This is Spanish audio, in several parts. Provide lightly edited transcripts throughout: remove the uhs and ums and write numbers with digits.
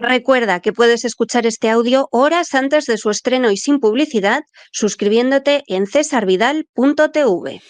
Recuerda que puedes escuchar este audio horas antes de su estreno y sin publicidad suscribiéndote en cesarvidal.tv.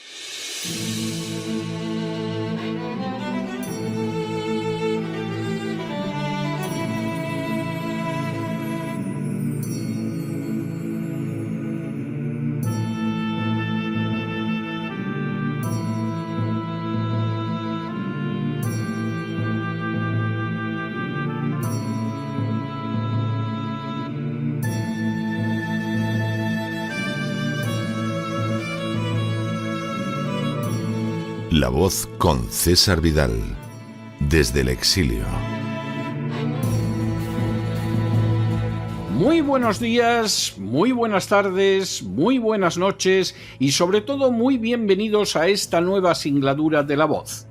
La Voz con César Vidal, desde el exilio. Muy buenos días, muy buenas tardes, muy buenas noches y sobre todo muy bienvenidos a esta nueva singladura de La Voz.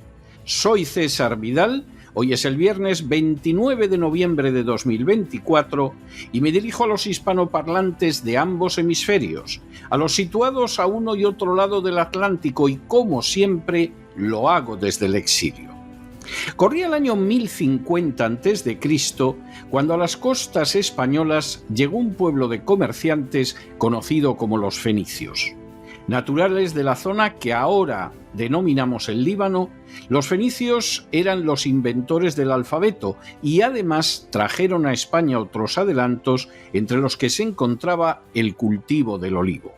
Soy César Vidal, hoy es el viernes 29 de noviembre de 2024 y me dirijo a los hispanoparlantes de ambos hemisferios, a los situados a uno y otro lado del Atlántico y como siempre lo hago desde el exilio. Corría el año 1050 a.C., cuando a las costas españolas llegó un pueblo de comerciantes conocido como los fenicios. Naturales de la zona que ahora denominamos el Líbano, los fenicios eran los inventores del alfabeto y además trajeron a España otros adelantos, entre los que se encontraba el cultivo del olivo.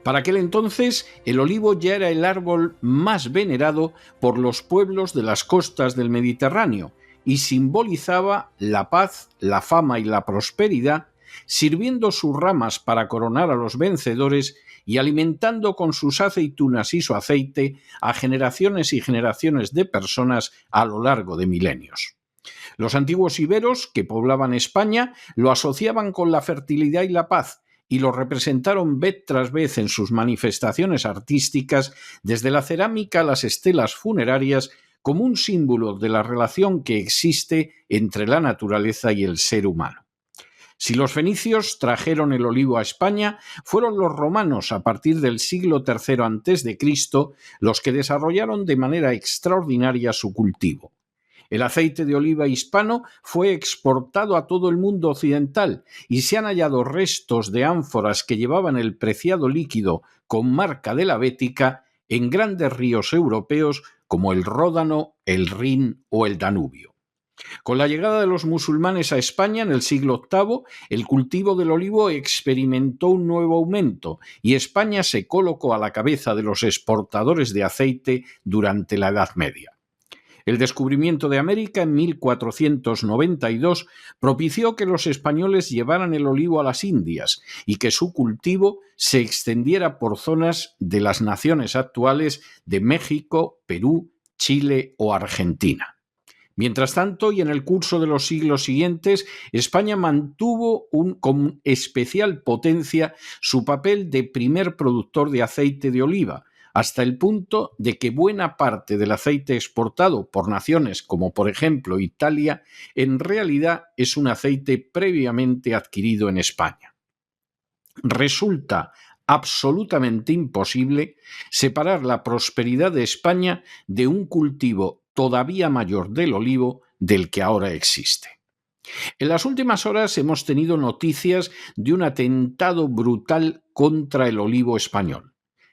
Para aquel entonces, el olivo ya era el árbol más venerado por los pueblos de las costas del Mediterráneo y simbolizaba la paz, la fama y la prosperidad, sirviendo sus ramas para coronar a los vencedores y alimentando con sus aceitunas y su aceite a generaciones y generaciones de personas a lo largo de milenios. Los antiguos iberos que poblaban España lo asociaban con la fertilidad y la paz, y lo representaron vez tras vez en sus manifestaciones artísticas, desde la cerámica a las estelas funerarias, como un símbolo de la relación que existe entre la naturaleza y el ser humano. Si los fenicios trajeron el olivo a España, fueron los romanos a partir del siglo III a.C. los que desarrollaron de manera extraordinaria su cultivo. El aceite de oliva hispano fue exportado a todo el mundo occidental y se han hallado restos de ánforas que llevaban el preciado líquido con marca de la Bética en grandes ríos europeos como el Ródano, el Rin o el Danubio. Con la llegada de los musulmanes a España en el siglo VIII, el cultivo del olivo experimentó un nuevo aumento y España se colocó a la cabeza de los exportadores de aceite durante la Edad Media. El descubrimiento de América en 1492 propició que los españoles llevaran el olivo a las Indias y que su cultivo se extendiera por zonas de las naciones actuales de México, Perú, Chile o Argentina. Mientras tanto, y en el curso de los siglos siguientes, España mantuvo con especial potencia su papel de primer productor de aceite de oliva, hasta el punto de que buena parte del aceite exportado por naciones como por ejemplo Italia, en realidad es un aceite previamente adquirido en España. Resulta absolutamente imposible separar la prosperidad de España de un cultivo todavía mayor del olivo del que ahora existe. En las últimas horas hemos tenido noticias de un atentado brutal contra el olivo español.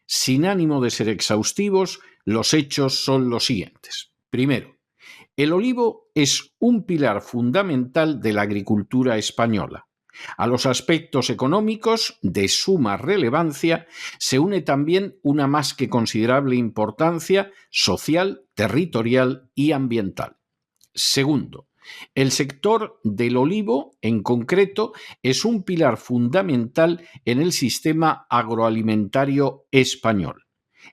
Sin ánimo de ser exhaustivos, los hechos son los siguientes. Primero, el olivo es un pilar fundamental de la agricultura española. A los aspectos económicos de suma relevancia se une también una más que considerable importancia social, territorial y ambiental. Segundo, el sector del olivo, en concreto, es un pilar fundamental en el sistema agroalimentario español.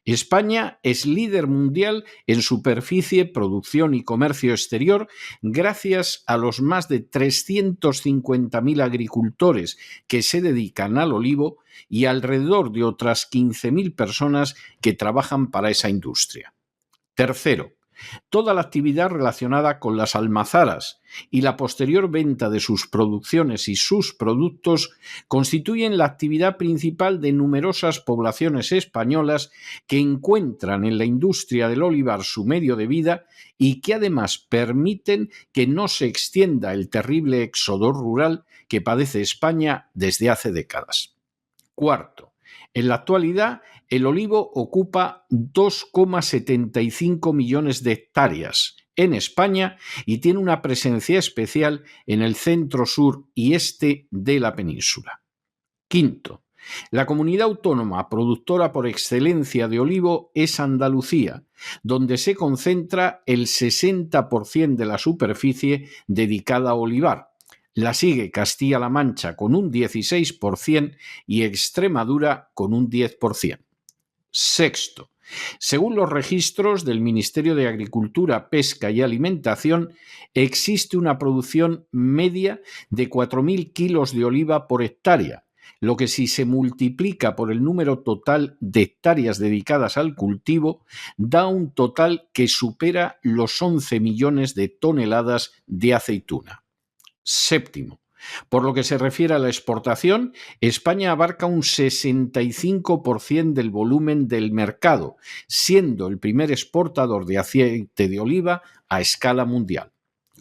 España es líder mundial en superficie, producción y comercio exterior gracias a los más de 350.000 agricultores que se dedican al olivo y alrededor de otras 15.000 personas que trabajan para esa industria. Tercero, Toda la actividad relacionada con las almazaras y la posterior venta de sus producciones y sus productos constituyen la actividad principal de numerosas poblaciones españolas que encuentran en la industria del olivar su medio de vida y que además permiten que no se extienda el terrible éxodo rural que padece España desde hace décadas. Cuarto, en la actualidad el olivo ocupa 2,75 millones de hectáreas en España y tiene una presencia especial en el centro, sur y este de la península. Quinto, la comunidad autónoma productora por excelencia de olivo es Andalucía, donde se concentra el 60% de la superficie dedicada a olivar. La sigue Castilla-La Mancha con un 16% y Extremadura con un 10%. Sexto, según los registros del Ministerio de Agricultura, Pesca y Alimentación, existe una producción media de 4.000 kilos de oliva por hectárea, lo que si se multiplica por el número total de hectáreas dedicadas al cultivo, da un total que supera los 11 millones de toneladas de aceituna. Séptimo, por lo que se refiere a la exportación, España abarca un 65% del volumen del mercado, siendo el primer exportador de aceite de oliva a escala mundial.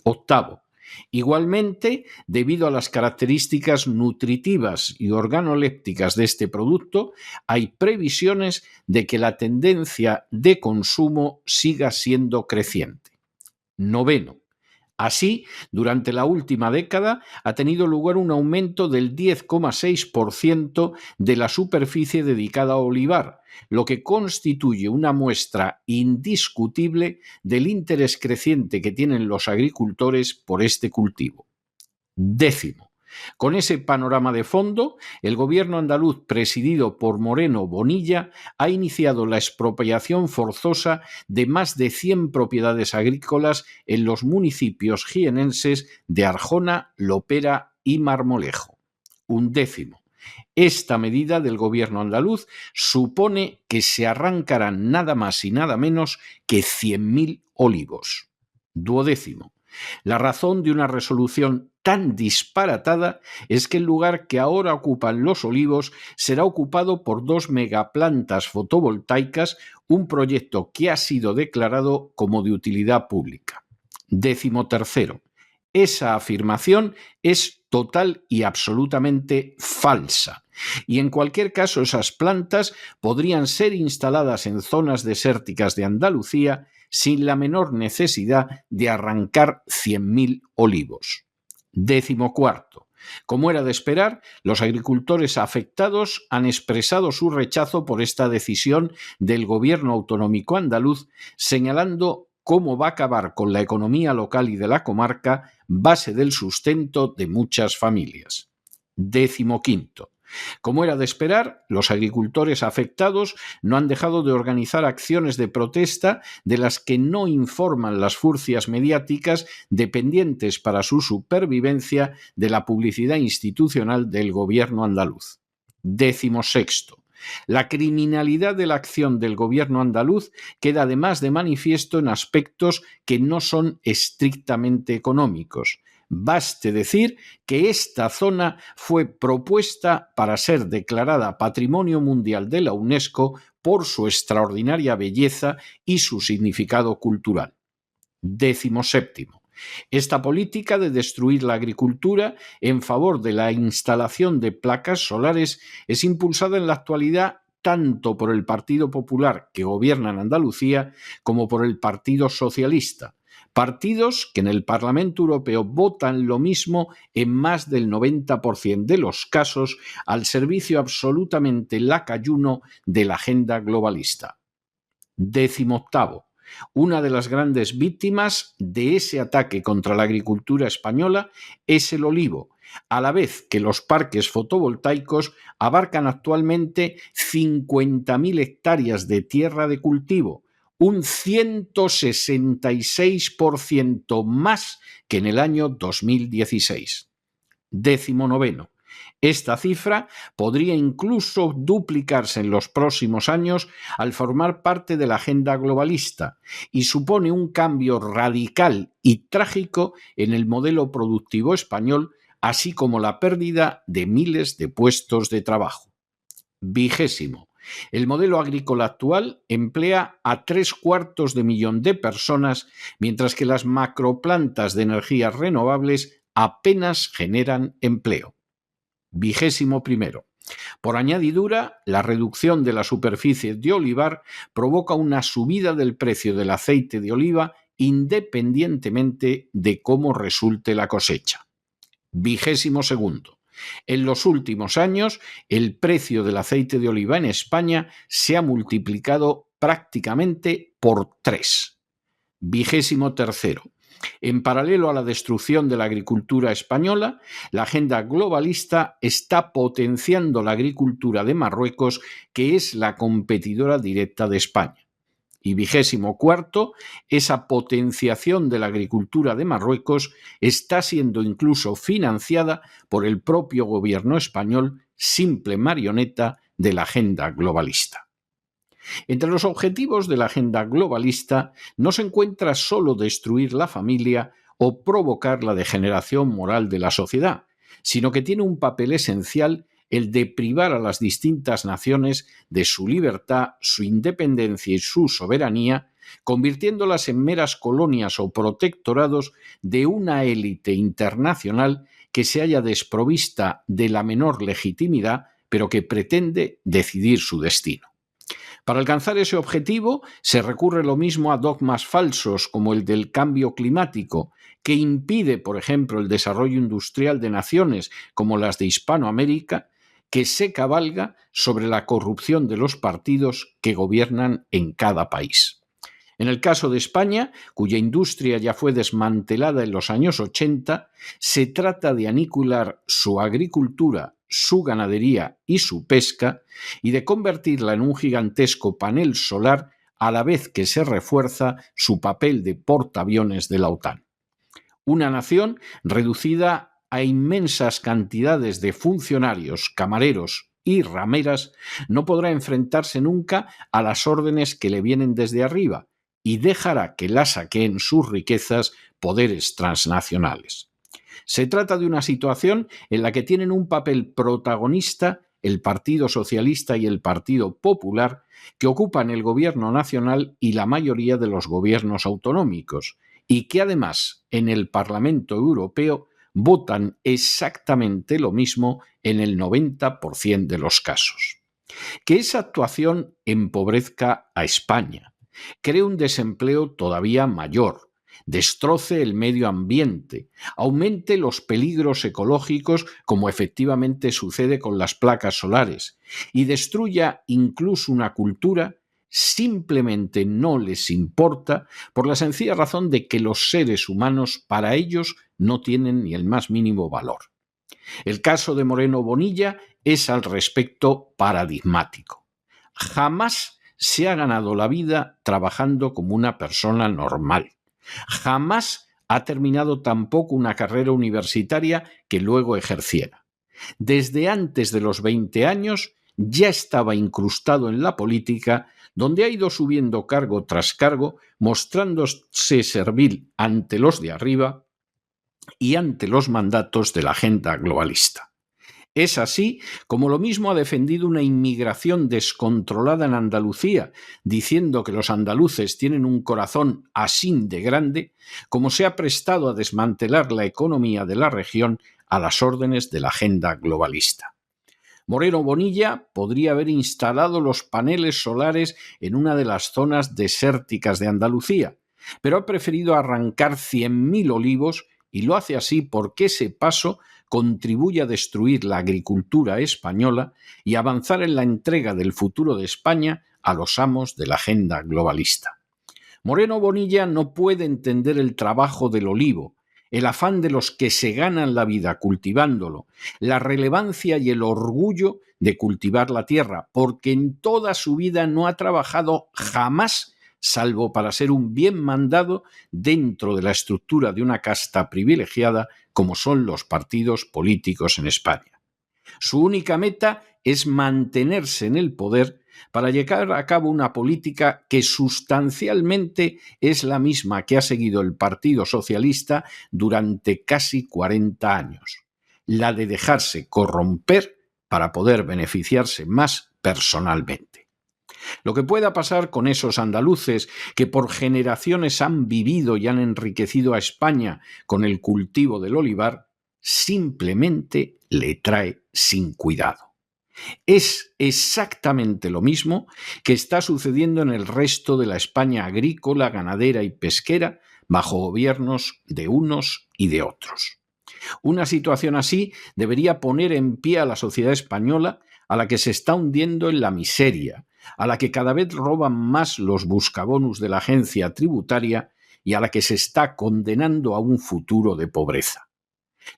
Octavo, igualmente, debido a las características nutritivas y organolépticas de este producto, hay previsiones de que la tendencia de consumo siga siendo creciente. Noveno, así, durante la última década ha tenido lugar un aumento del 10,6% de la superficie dedicada a olivar, lo que constituye una muestra indiscutible del interés creciente que tienen los agricultores por este cultivo. Décimo, con ese panorama de fondo, el gobierno andaluz, presidido por Moreno Bonilla, ha iniciado la expropiación forzosa de más de 100 propiedades agrícolas en los municipios jienenses de Arjona, Lopera y Marmolejo. Undécimo, esta medida del gobierno andaluz supone que se arrancarán nada más y nada menos que 100.000 olivos. Duodécimo, la razón de una resolución tan disparatada es que el lugar que ahora ocupan los olivos será ocupado por 2 megaplantas fotovoltaicas, un proyecto que ha sido declarado como de utilidad pública. Décimo tercero, esa afirmación es total y absolutamente falsa. Y en cualquier caso, esas plantas podrían ser instaladas en zonas desérticas de Andalucía sin la menor necesidad de arrancar 100.000 olivos. Décimo cuarto, como era de esperar, los agricultores afectados han expresado su rechazo por esta decisión del gobierno autonómico andaluz, señalando cómo va a acabar con la economía local y de la comarca, base del sustento de muchas familias. Décimo quinto, como era de esperar, los agricultores afectados no han dejado de organizar acciones de protesta de las que no informan las furcias mediáticas dependientes para su supervivencia de la publicidad institucional del gobierno andaluz. Décimo sexto, la criminalidad de la acción del gobierno andaluz queda además de manifiesto en aspectos que no son estrictamente económicos. Baste decir que esta zona fue propuesta para ser declarada Patrimonio Mundial de la UNESCO por su extraordinaria belleza y su significado cultural. Décimo séptimo. Esta política de destruir la agricultura en favor de la instalación de placas solares es impulsada en la actualidad tanto por el Partido Popular que gobierna en Andalucía como por el Partido Socialista. Partidos que en el Parlamento Europeo votan lo mismo en más del 90% de los casos al servicio absolutamente lacayuno de la agenda globalista. Décimo octavo. Una de las grandes víctimas de ese ataque contra la agricultura española es el olivo, a la vez que los parques fotovoltaicos abarcan actualmente 50.000 hectáreas de tierra de cultivo, un 166% más que en el año 2016. Décimo noveno. Esta cifra podría incluso duplicarse en los próximos años al formar parte de la agenda globalista y supone un cambio radical y trágico en el modelo productivo español, así como la pérdida de miles de puestos de trabajo. 20. El modelo agrícola actual emplea a 3/4 de personas, mientras que las macroplantas de energías renovables apenas generan empleo. 21. Por añadidura, la reducción de la superficie de olivar provoca una subida del precio del aceite de oliva independientemente de cómo resulte la cosecha. 22. En los últimos años, el precio del aceite de oliva en España se ha multiplicado prácticamente por 3. 23. En paralelo a la destrucción de la agricultura española, la agenda globalista está potenciando la agricultura de Marruecos, que es la competidora directa de España. Y 24. Esa potenciación de la agricultura de Marruecos está siendo incluso financiada por el propio gobierno español, simple marioneta de la agenda globalista. Entre los objetivos de la agenda globalista no se encuentra solo destruir la familia o provocar la degeneración moral de la sociedad, sino que tiene un papel esencial el de privar a las distintas naciones de su libertad, su independencia y su soberanía, convirtiéndolas en meras colonias o protectorados de una élite internacional que se halla desprovista de la menor legitimidad, pero que pretende decidir su destino. Para alcanzar ese objetivo se recurre lo mismo a dogmas falsos como el del cambio climático, que impide, por ejemplo, el desarrollo industrial de naciones como las de Hispanoamérica, que se cabalga sobre la corrupción de los partidos que gobiernan en cada país. En el caso de España, cuya industria ya fue desmantelada en los años 80, se trata de aniquilar su agricultura, su ganadería y su pesca, y de convertirla en un gigantesco panel solar a la vez que se refuerza su papel de portaaviones de la OTAN. Una nación reducida a inmensas cantidades de funcionarios, camareros y rameras no podrá enfrentarse nunca a las órdenes que le vienen desde arriba y dejará que la saqueen sus riquezas poderes transnacionales. Se trata de una situación en la que tienen un papel protagonista el Partido Socialista y el Partido Popular, que ocupan el gobierno nacional y la mayoría de los gobiernos autonómicos, y que además en el Parlamento Europeo votan exactamente lo mismo en el 90% de los casos. Que esa actuación empobrezca a España, cree un desempleo todavía mayor, destroce el medio ambiente, aumente los peligros ecológicos como efectivamente sucede con las placas solares y destruya incluso una cultura, simplemente no les importa por la sencilla razón de que los seres humanos para ellos no tienen ni el más mínimo valor. El caso de Moreno Bonilla es al respecto paradigmático. Jamás se ha ganado la vida trabajando como una persona normal. Jamás ha terminado tampoco una carrera universitaria que luego ejerciera. Desde antes de los 20 años ya estaba incrustado en la política, donde ha ido subiendo cargo tras cargo, mostrándose servil ante los de arriba y ante los mandatos de la agenda globalista. Es así como lo mismo ha defendido una inmigración descontrolada en Andalucía, diciendo que los andaluces tienen un corazón así de grande, como se ha prestado a desmantelar la economía de la región a las órdenes de la agenda globalista. Moreno Bonilla podría haber instalado los paneles solares en una de las zonas desérticas de Andalucía, pero ha preferido arrancar 100.000 olivos y lo hace así porque ese paso contribuye a destruir la agricultura española y avanzar en la entrega del futuro de España a los amos de la agenda globalista. Moreno Bonilla no puede entender el trabajo del olivo, el afán de los que se ganan la vida cultivándolo, la relevancia y el orgullo de cultivar la tierra, porque en toda su vida no ha trabajado jamás, salvo para ser un bien mandado dentro de la estructura de una casta privilegiada como son los partidos políticos en España. Su única meta es mantenerse en el poder para llevar a cabo una política que sustancialmente es la misma que ha seguido el Partido Socialista durante casi 40 años, la de dejarse corromper para poder beneficiarse más personalmente. Lo que pueda pasar con esos andaluces que por generaciones han vivido y han enriquecido a España con el cultivo del olivar, simplemente le trae sin cuidado. Es exactamente lo mismo que está sucediendo en el resto de la España agrícola, ganadera y pesquera bajo gobiernos de unos y de otros. Una situación así debería poner en pie a la sociedad española, a la que se está hundiendo en la miseria, a la que cada vez roban más los buscabonus de la agencia tributaria y a la que se está condenando a un futuro de pobreza.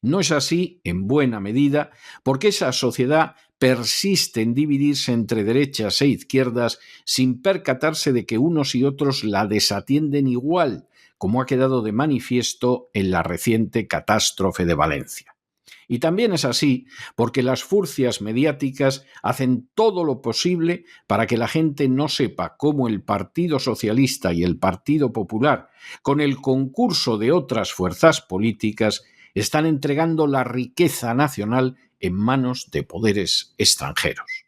No es así, en buena medida, porque esa sociedad persiste en dividirse entre derechas e izquierdas sin percatarse de que unos y otros la desatienden igual, como ha quedado de manifiesto en la reciente catástrofe de Valencia. Y también es así porque las furcias mediáticas hacen todo lo posible para que la gente no sepa cómo el Partido Socialista y el Partido Popular, con el concurso de otras fuerzas políticas, están entregando la riqueza nacional en manos de poderes extranjeros.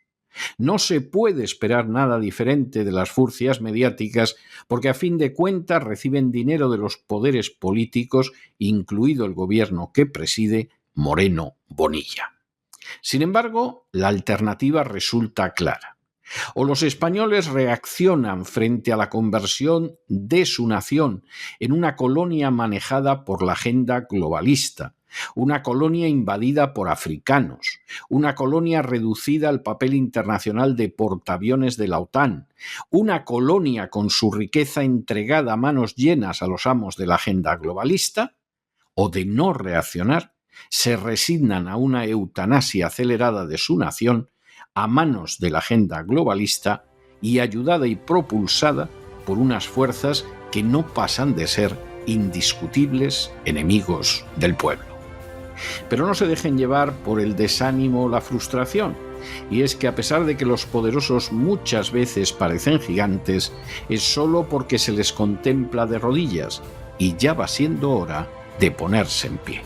No se puede esperar nada diferente de las furcias mediáticas porque a fin de cuentas reciben dinero de los poderes políticos, incluido el gobierno que preside Moreno Bonilla. Sin embargo, la alternativa resulta clara. O los españoles reaccionan frente a la conversión de su nación en una colonia manejada por la agenda globalista, una colonia invadida por africanos, una colonia reducida al papel internacional de portaaviones de la OTAN, una colonia con su riqueza entregada a manos llenas a los amos de la agenda globalista, o de no reaccionar, se resignan a una eutanasia acelerada de su nación a manos de la agenda globalista y ayudada y propulsada por unas fuerzas que no pasan de ser indiscutibles enemigos del pueblo. Pero no se dejen llevar por el desánimo o la frustración, y es que a pesar de que los poderosos muchas veces parecen gigantes, es solo porque se les contempla de rodillas y ya va siendo hora de ponerse en pie.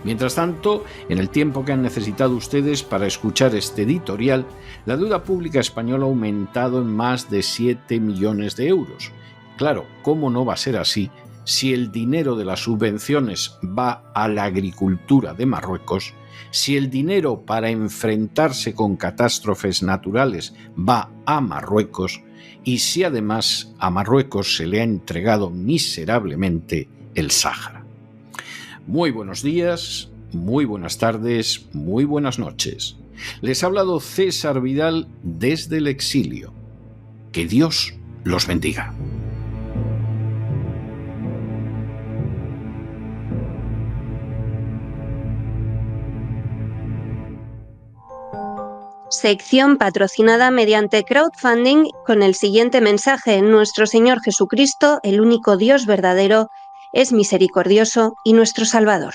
Mientras tanto, en el tiempo que han necesitado ustedes para escuchar este editorial, la deuda pública española ha aumentado en más de 7 millones de euros. Claro, ¿cómo no va a ser así si el dinero de las subvenciones va a la agricultura de Marruecos, si el dinero para enfrentarse con catástrofes naturales va a Marruecos y si además a Marruecos se le ha entregado miserablemente el Sáhara? Muy buenos días, muy buenas tardes, muy buenas noches. Les ha hablado César Vidal desde el exilio. Que Dios los bendiga. Sección patrocinada mediante crowdfunding con el siguiente mensaje: Nuestro Señor Jesucristo, el único Dios verdadero, es misericordioso y nuestro Salvador.